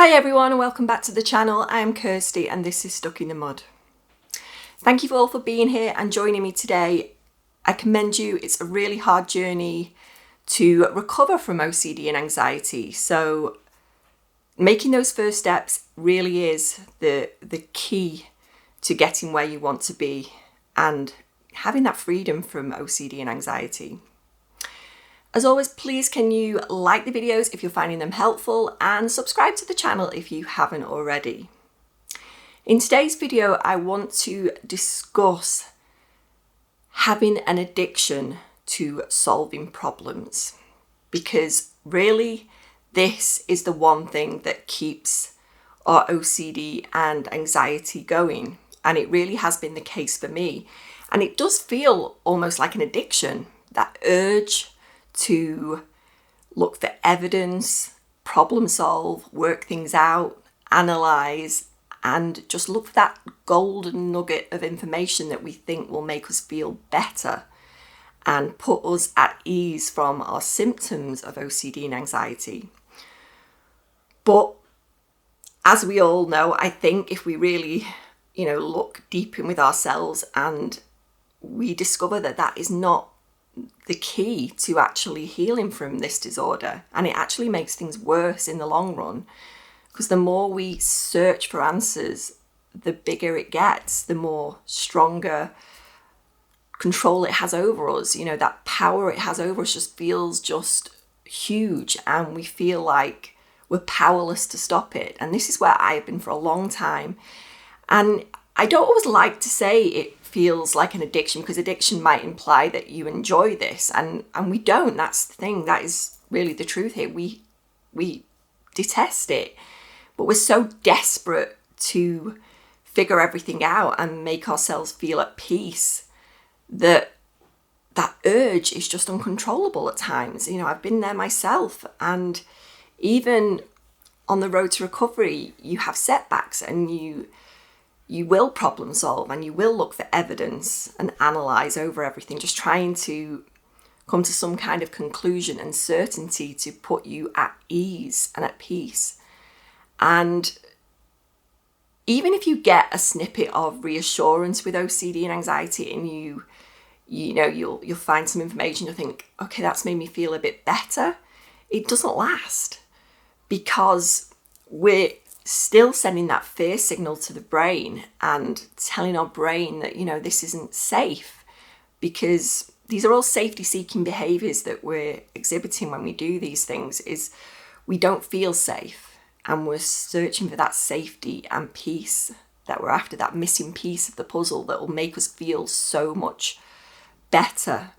Hi everyone and welcome back to the channel. I'm Kirsty and this is Stuck in the Mud. Thank you all for being here and joining me today. I commend you. It's a really hard journey to recover from OCD and anxiety. So making those first steps really is the key to getting where you want to be and having that freedom from OCD and anxiety. As always, please can you like the videos if you're finding them helpful and subscribe to the channel if you haven't already. In today's video, I want to discuss having an addiction to solving problems, because really this is the one thing that keeps our OCD and anxiety going. And it really has been the case for me. And it does feel almost like an addiction, that urge to look for evidence, problem solve, work things out, analyze, and just look for that golden nugget of information that we think will make us feel better and put us at ease from our symptoms of OCD and anxiety. But as we all know, I think if we really, look deep in with ourselves and we discover that that is not the key to actually healing from this disorder, and it actually makes things worse in the long run, because the more we search for answers, the bigger it gets, the more stronger control it has over us. That power it has over us just feels just huge, and we feel like we're powerless to stop it. And this is where I've been for a long time. And I don't always like to say it feels like an addiction, because addiction might imply that you enjoy this, and we don't. That's the thing. That is really the truth here. We detest it, but we're so desperate to figure everything out and make ourselves feel at peace that urge is just uncontrollable at times. I've been there myself, and even on the road to recovery, you have setbacks, and you will problem solve and you will look for evidence and analyze over everything, just trying to come to some kind of conclusion and certainty to put you at ease and at peace. And even if you get a snippet of reassurance with OCD and anxiety, and you'll find some information, you'll think, okay, that's made me feel a bit better. It doesn't last, because we're still sending that fear signal to the brain and telling our brain that, this isn't safe, because these are all safety seeking behaviors that we're exhibiting when we do these things. Is we don't feel safe, and we're searching for that safety and peace, that we're after that missing piece of the puzzle that will make us feel so much better.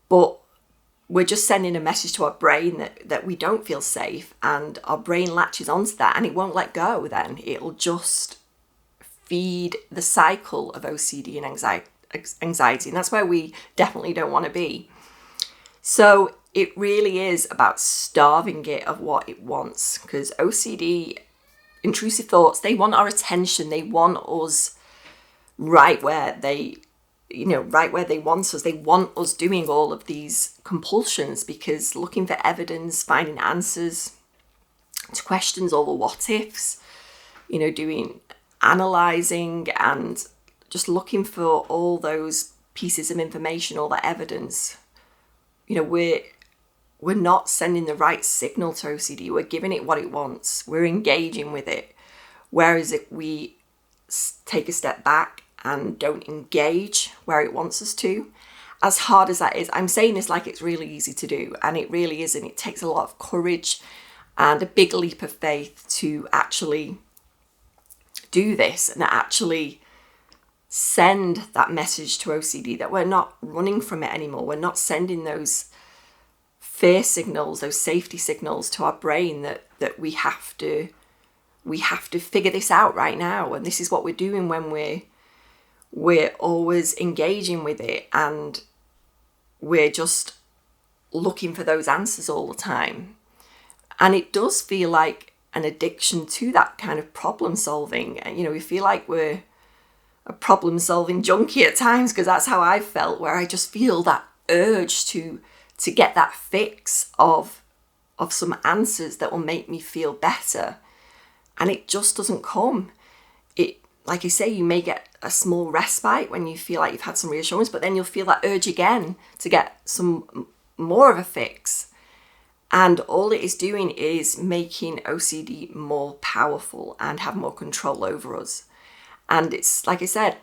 But we're just sending a message to our brain that we don't feel safe, and our brain latches onto that and it won't let go. Then it'll just feed the cycle of OCD and anxiety. And that's where we definitely don't want to be. So it really is about starving it of what it wants, because OCD, intrusive thoughts, they want our attention. They want us right where they want us. They want us doing all of these compulsions, because looking for evidence, finding answers to questions, all the what ifs, doing analyzing and just looking for all those pieces of information, all that evidence. We're not sending the right signal to OCD. We're giving it what it wants. We're engaging with it. Whereas if we take a step back and don't engage where it wants us to, as hard as that is, I'm saying this like it's really easy to do, and it really isn't. It takes a lot of courage and a big leap of faith to actually do this and actually send that message to OCD that we're not running from it anymore. We're not sending those fear signals, those safety signals to our brain that we have to figure this out right now. And this is what we're doing when we're always engaging with it, and we're just looking for those answers all the time. And it does feel like an addiction to that kind of problem solving. We feel like we're a problem solving junkie at times, because that's how I've felt, where I just feel that urge to get that fix of some answers that will make me feel better. and it just doesn't come. Like I say, you may get a small respite when you feel like you've had some reassurance, but then you'll feel that urge again to get some more of a fix. And all it is doing is making OCD more powerful and have more control over us. And it's, like I said,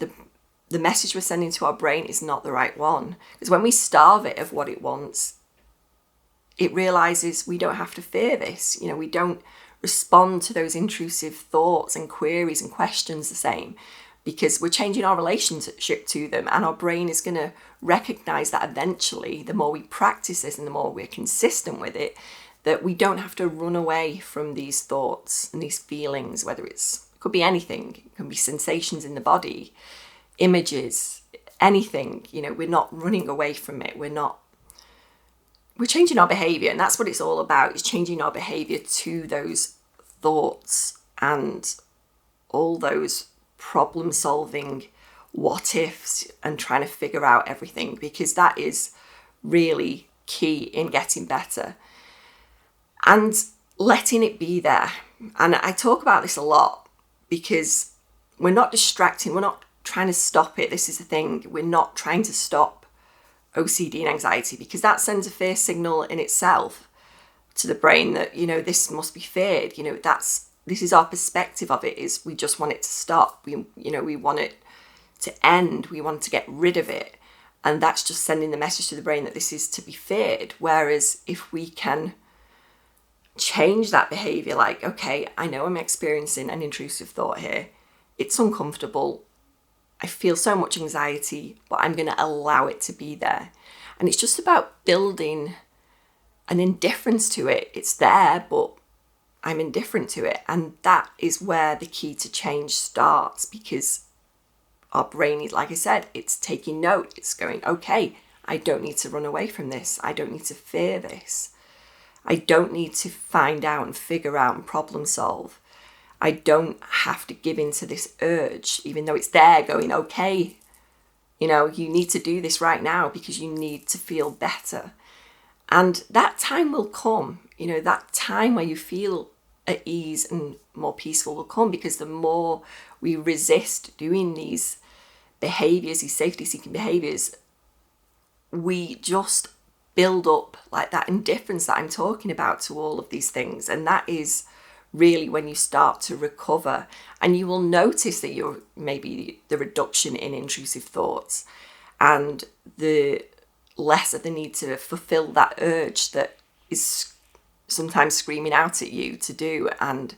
the message we're sending to our brain is not the right one. Because when we starve it of what it wants, it realizes we don't have to fear this. We don't respond to those intrusive thoughts and queries and questions the same, because we're changing our relationship to them, and our brain is going to recognize that eventually, the more we practice this and the more we're consistent with it, that we don't have to run away from these thoughts and these feelings, whether it could be anything. It can be sensations in the body, images, anything. We're not running away from it. We're changing our behavior, and that's what it's all about, is changing our behavior to those thoughts and all those problem solving what ifs and trying to figure out everything, because that is really key in getting better and letting it be there. And I talk about this a lot because we're not distracting, we're not trying to stop it. This is the thing, we're not trying to stop OCD and anxiety, because that sends a fear signal in itself to the brain that, this must be feared. This is our perspective of it, is we just want it to stop. We want it to end. We want to get rid of it. And that's just sending the message to the brain that this is to be feared. Whereas if we can change that behavior, like, okay, I know I'm experiencing an intrusive thought here. It's uncomfortable. I feel so much anxiety, but I'm going to allow it to be there. And it's just about building an indifference to it. It's there, but I'm indifferent to it. And that is where the key to change starts, because our brain is, like I said, it's taking note. It's going, okay, I don't need to run away from this. I don't need to fear this. I don't need to find out and figure out and problem solve. I don't have to give in to this urge, even though it's there going, okay, you need to do this right now because you need to feel better. And that time will come, that time where you feel at ease and more peaceful will come, because the more we resist doing these behaviors, these safety-seeking behaviors, we just build up like that indifference that I'm talking about to all of these things. And that is really when you start to recover, and you will notice that you're maybe the reduction in intrusive thoughts and the less of the need to fulfill that urge that is sometimes screaming out at you to do. And,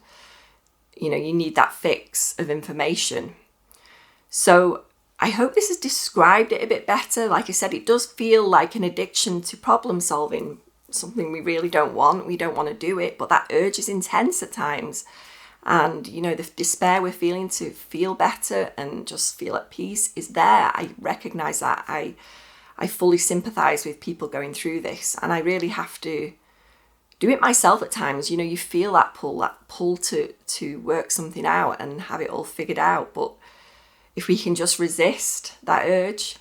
you need that fix of information. So I hope this has described it a bit better. Like I said, it does feel like an addiction to problem solving, something we really don't want. We don't want to do it, but that urge is intense at times. And, the despair we're feeling to feel better and just feel at peace is there. I recognize that. I fully sympathize with people going through this, and I really have to do it myself at times. You feel that pull to work something out and have it all figured out. But if we can just resist that urge,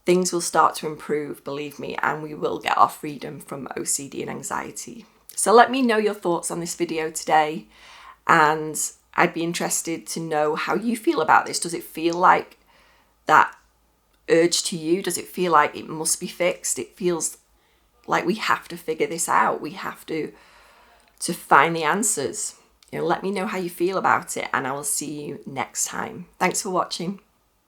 things will start to improve, believe me, and we will get our freedom from OCD and anxiety. So let me know your thoughts on this video today, and I'd be interested to know how you feel about this. Does it feel like that urge to you? Does it feel like it must be fixed? It feels like we have to figure this out. We have to find the answers. Let me know how you feel about it, and I will see you next time. Thanks for watching.